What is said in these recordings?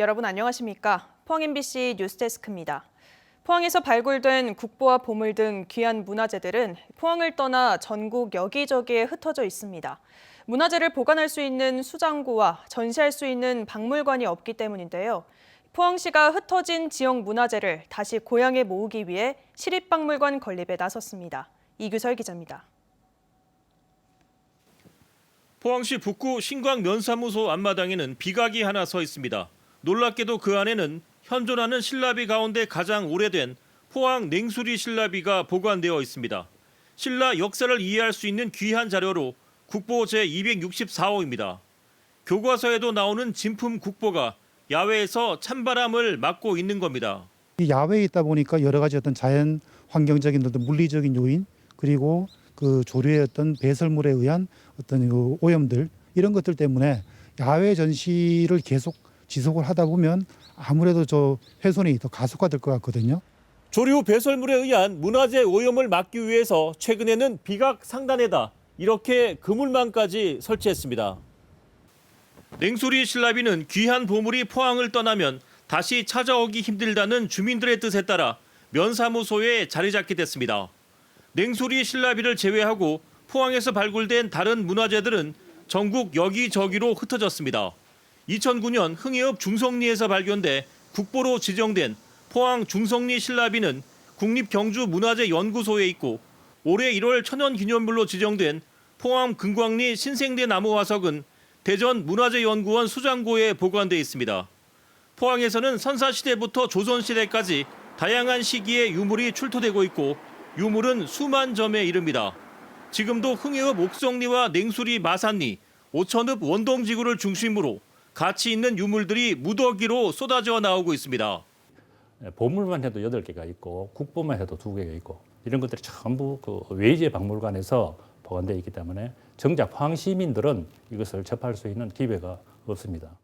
여러분 안녕하십니까? 포항 MBC 뉴스데스크입니다. 포항에서 발굴된 국보와 보물 등 귀한 문화재들은 포항을 떠나 전국 여기저기에 흩어져 있습니다. 문화재를 보관할 수 있는 수장고와 전시할 수 있는 박물관이 없기 때문인데요. 포항시가 흩어진 지역 문화재를 다시 고향에 모으기 위해 시립박물관 건립에 나섰습니다. 이규설 기자입니다. 포항시 북구 신광면사무소 앞마당에는 비각이 하나 서 있습니다. 놀랍게도 그 안에는 현존하는 신라비 가운데 가장 오래된 포항 냉수리 신라비가 보관되어 있습니다. 신라 역사를 이해할 수 있는 귀한 자료로 국보 제264호입니다. 교과서에도 나오는 진품 국보가 야외에서 찬바람을 막고 있는 겁니다. 이 야외에 있다 보니까 여러 가지 어떤 자연 환경적인 어떤 물리적인 요인 그리고 그 조류의 어떤 배설물에 의한 어떤 그 오염들 이런 것들 때문에 야외 전시를 계속 지속을 하다 보면 아무래도 저 훼손이 더 가속화될 것 같거든요. 조류 배설물에 의한 문화재 오염을 막기 위해서 최근에는 비각 상단에다 이렇게 그물망까지 설치했습니다. 냉수리 신라비는 귀한 보물이 포항을 떠나면 다시 찾아오기 힘들다는 주민들의 뜻에 따라 면사무소에 자리 잡게 됐습니다. 냉수리 신라비를 제외하고 포항에서 발굴된 다른 문화재들은 전국 여기저기로 흩어졌습니다. 2009년 흥해읍 중성리에서 발견돼 국보로 지정된 포항 중성리 신라비는 국립경주문화재연구소에 있고 올해 1월 천연기념물로 지정된 포항 금광리 신생대 나무 화석은 대전 문화재연구원 수장고에 보관돼 있습니다. 포항에서는 선사시대부터 조선시대까지 다양한 시기에 유물이 출토되고 있고 유물은 수만 점에 이릅니다. 지금도 흥해읍 옥성리와 냉수리 마산리, 오천읍 원동지구를 중심으로 가치 있는 유물들이 무더기로 쏟아져 나오고 있습니다. 보물만 해도 8개가 있고 국보만 해도 2개가 있고 이런 것들이 전부 그 외제 박물관에서 보관되어 있기 때문에 정작 포항 시민들은 이것을 접할 수 있는 기회가 없습니다.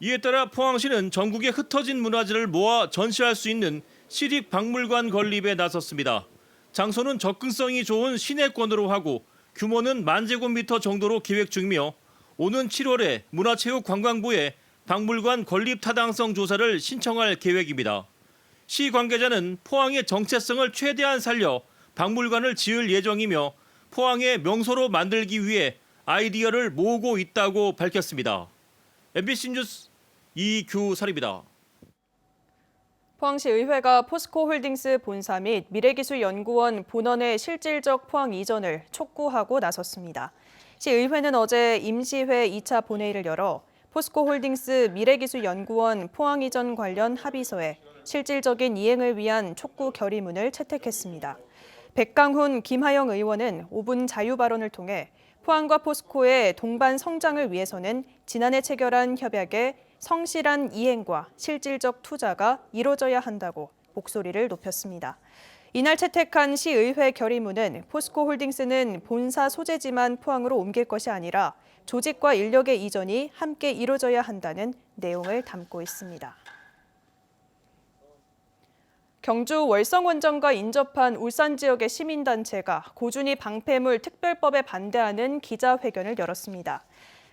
이에 따라 포항시는 전국에 흩어진 문화재를 모아 전시할 수 있는 시립박물관 건립에 나섰습니다. 장소는 접근성이 좋은 시내권으로 하고 규모는 10,000제곱미터 정도로 계획 중이며 오는 7월에 문화체육관광부에 박물관 건립 타당성 조사를 신청할 계획입니다. 시 관계자는 포항의 정체성을 최대한 살려 박물관을 지을 예정이며 포항의 명소로 만들기 위해 아이디어를 모으고 있다고 밝혔습니다. MBC 뉴스 이규설입니다. 포항시 의회가 포스코홀딩스 본사 및 미래기술연구원 본원의 실질적 포항 이전을 촉구하고 나섰습니다. 시의회는 어제 임시회 2차 본회의를 열어 포스코홀딩스 미래기술연구원 포항 이전 관련 합의서에 실질적인 이행을 위한 촉구 결의문을 채택했습니다. 백강훈, 김하영 의원은 5분 자유 발언을 통해 포항과 포스코의 동반 성장을 위해서는 지난해 체결한 협약의 성실한 이행과 실질적 투자가 이뤄져야 한다고 목소리를 높였습니다. 이날 채택한 시의회 결의문은 포스코홀딩스는 본사 소재지만 포항으로 옮길 것이 아니라 조직과 인력의 이전이 함께 이뤄져야 한다는 내용을 담고 있습니다. 경주 월성원전과 인접한 울산 지역의 시민단체가 고준위 방패물 특별법에 반대하는 기자회견을 열었습니다.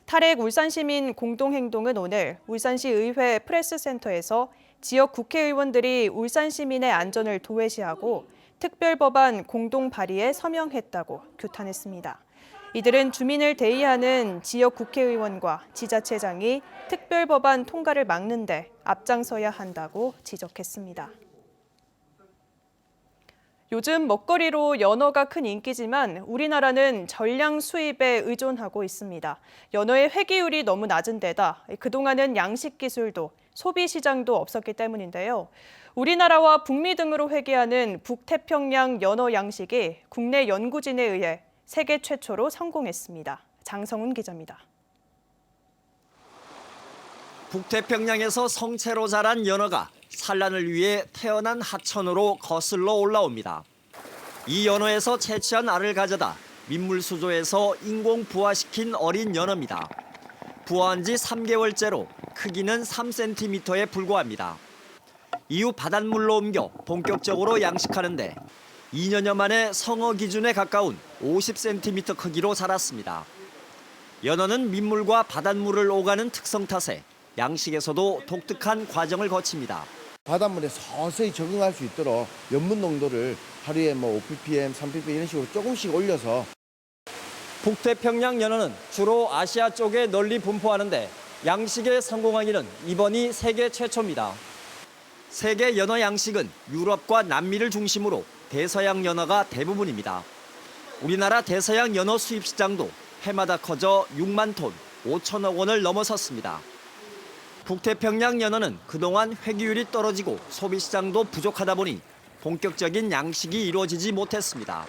탈핵 울산시민 공동행동은 오늘 울산시 의회 프레스센터에서 지역 국회의원들이 울산 시민의 안전을 도외시하고 특별법안 공동 발의에 서명했다고 규탄했습니다. 이들은 주민을 대의하는 지역 국회의원과 지자체장이 특별법안 통과를 막는 데 앞장서야 한다고 지적했습니다. 요즘 먹거리로 연어가 큰 인기지만 우리나라는 전량 수입에 의존하고 있습니다. 연어의 회귀율이 너무 낮은 데다 그동안은 양식 기술도 소비 시장도 없었기 때문인데요. 우리나라와 북미 등으로 회귀하는 북태평양 연어 양식이 국내 연구진에 의해 세계 최초로 성공했습니다. 장성훈 기자입니다. 북태평양에서 성체로 자란 연어가 산란을 위해 태어난 하천으로 거슬러 올라옵니다. 이 연어에서 채취한 알을 가져다 민물수조에서 인공 부화시킨 어린 연어입니다. 부화한 지 3개월째로 크기는 3cm에 불과합니다. 이후 바닷물로 옮겨 본격적으로 양식하는데 2년여 만에 성어 기준에 가까운 50cm 크기로 자랐습니다. 연어는 민물과 바닷물을 오가는 특성 탓에 양식에서도 독특한 과정을 거칩니다. 바닷물에 서서히 적응할 수 있도록 염분 농도를 하루에 5ppm, 3ppm 이런 식으로 조금씩 올려서. 북태평양 연어는 주로 아시아 쪽에 널리 분포하는데 양식에 성공하기는 이번이 세계 최초입니다. 세계 연어 양식은 유럽과 남미를 중심으로 대서양 연어가 대부분입니다. 우리나라 대서양 연어 수입 시장도 해마다 커져 6만 톤, 5천억 원을 넘어섰습니다. 북태평양 연어는 그동안 회귀율이 떨어지고 소비 시장도 부족하다 보니 본격적인 양식이 이루어지지 못했습니다.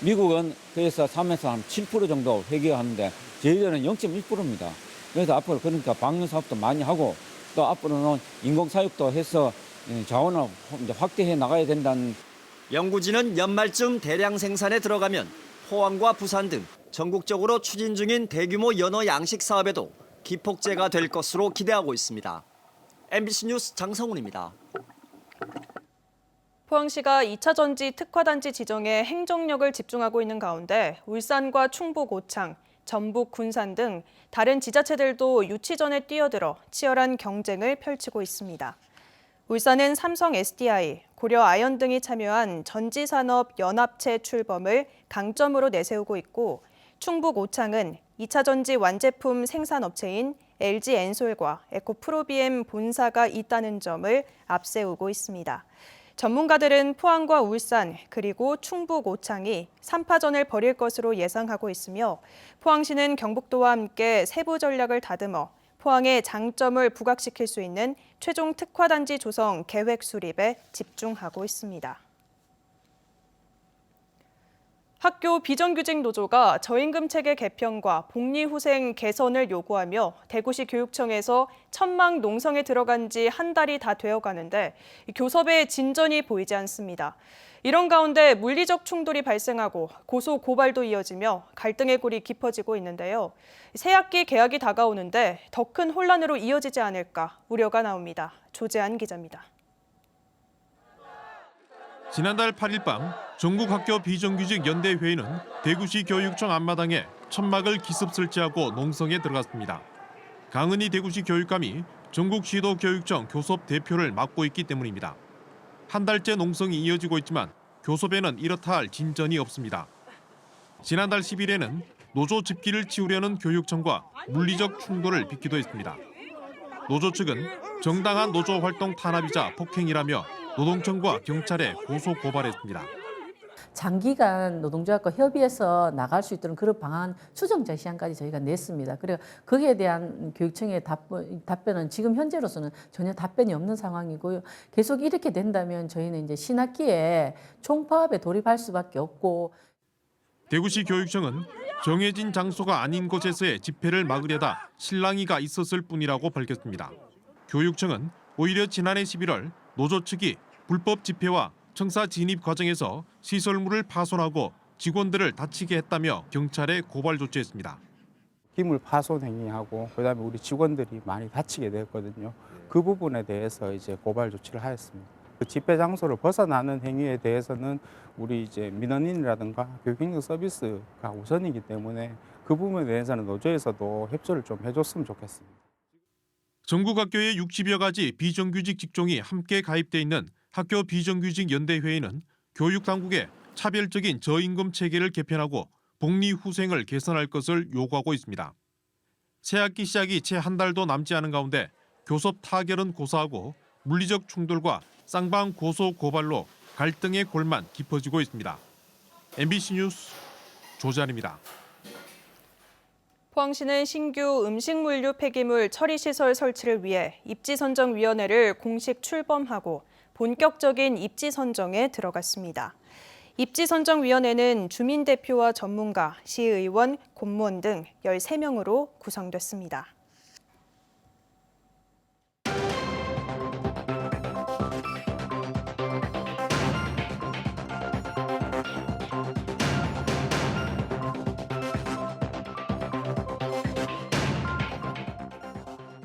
미국은 그래서 3에서 한 7% 정도 회귀하는데 저희들은 0.1%입니다. 그래서 앞으로 그러니까 방류 사업도 많이 하고 또 앞으로는 인공 사육도 해서 자원을 확대해 나가야 된다는. 연구진은 연말쯤 대량 생산에 들어가면 포항과 부산 등 전국적으로 추진 중인 대규모 연어 양식 사업에도 기폭제가 될 것으로 기대하고 있습니다. MBC 뉴스 장성훈입니다. 포항시가 2차 전지 특화단지 지정에 행정력을 집중하고 있는 가운데 울산과 충북 오창, 전북 군산 등 다른 지자체들도 유치전에 뛰어들어 치열한 경쟁을 펼치고 있습니다. 울산은 삼성 SDI, 고려 아연 등이 참여한 전지산업 연합체 출범을 강점으로 내세우고 있고 충북 오창은 2차 전지 완제품 생산업체인 LG 엔솔과 에코프로비엠 본사가 있다는 점을 앞세우고 있습니다. 전문가들은 포항과 울산 그리고 충북 오창이 3파전을 벌일 것으로 예상하고 있으며 포항시는 경북도와 함께 세부 전략을 다듬어 포항의 장점을 부각시킬 수 있는 최종 특화단지 조성 계획 수립에 집중하고 있습니다. 학교 비정규직 노조가 저임금 체계 개편과 복리후생 개선을 요구하며 대구시 교육청에서 천막 농성에 들어간 지 한 달이 다 되어가는데 교섭에 진전이 보이지 않습니다. 이런 가운데 물리적 충돌이 발생하고 고소 고발도 이어지며 갈등의 골이 깊어지고 있는데요. 새학기 개학이 다가오는데 더 큰 혼란으로 이어지지 않을까 우려가 나옵니다. 조재한 기자입니다. 지난달 8일 밤 전국학교 비정규직 연대회의는 대구시 교육청 앞마당에 천막을 기습 설치하고 농성에 들어갔습니다. 강은희 대구시 교육감이 전국시도 교육청 교섭 대표를 맡고 있기 때문입니다. 한 달째 농성이 이어지고 있지만 교섭에는 이렇다 할 진전이 없습니다. 지난달 10일에는 노조 집기를 치우려는 교육청과 물리적 충돌을 빚기도 했습니다. 노조 측은 정당한 노조 활동 탄압이자 폭행이라며 노동청과 경찰에 고소 고발했습니다. 장기간 노동조합과 협의해서 나갈 수 있도록 그런 방안 추정 제시안까지 저희가 냈습니다. 그리고 거기에 대한 교육청의 답변은 지금 현재로서는 전혀 답변이 없는 상황이고요. 계속 이렇게 된다면 저희는 이제 신학기에 총파업에 돌입할 수밖에 없고. 대구시 교육청은 정해진 장소가 아닌 곳에서의 집회를 막으려다 실랑이가 있었을 뿐이라고 밝혔습니다. 교육청은 오히려 지난해 11월 노조 측이 불법 집회와 청사 진입 과정에서 시설물을 파손하고 직원들을 다치게 했다며 경찰에 고발 조치했습니다. 기물 파손 행위하고 그다음에 우리 직원들이 많이 다치게 됐거든요. 그 부분에 대해서 이제 고발 조치를 하였습니다. 그 집회 장소를 벗어나는 행위에 대해서는 우리 이제 민원인이라든가 교육행정 서비스가 우선이기 때문에 그 부분에 대해서는 노조에서도 협조를 좀 해줬으면 좋겠습니다. 전국 학교의 60여 가지 비정규직 직종이 함께 가입돼 있는 학교 비정규직 연대회의는 교육당국에 차별적인 저임금 체계를 개편하고 복리후생을 개선할 것을 요구하고 있습니다. 새학기 시작이 채 한 달도 남지 않은 가운데 교섭 타결은 고사하고 물리적 충돌과 쌍방 고소 고발로 갈등의 골만 깊어지고 있습니다. MBC 뉴스 조재한입니다. 포항시는 신규 음식물류 폐기물 처리시설 설치를 위해 입지선정위원회를 공식 출범하고 본격적인 입지선정에 들어갔습니다. 입지선정위원회는 주민대표와 전문가, 시의원, 공무원 등 13명으로 구성됐습니다.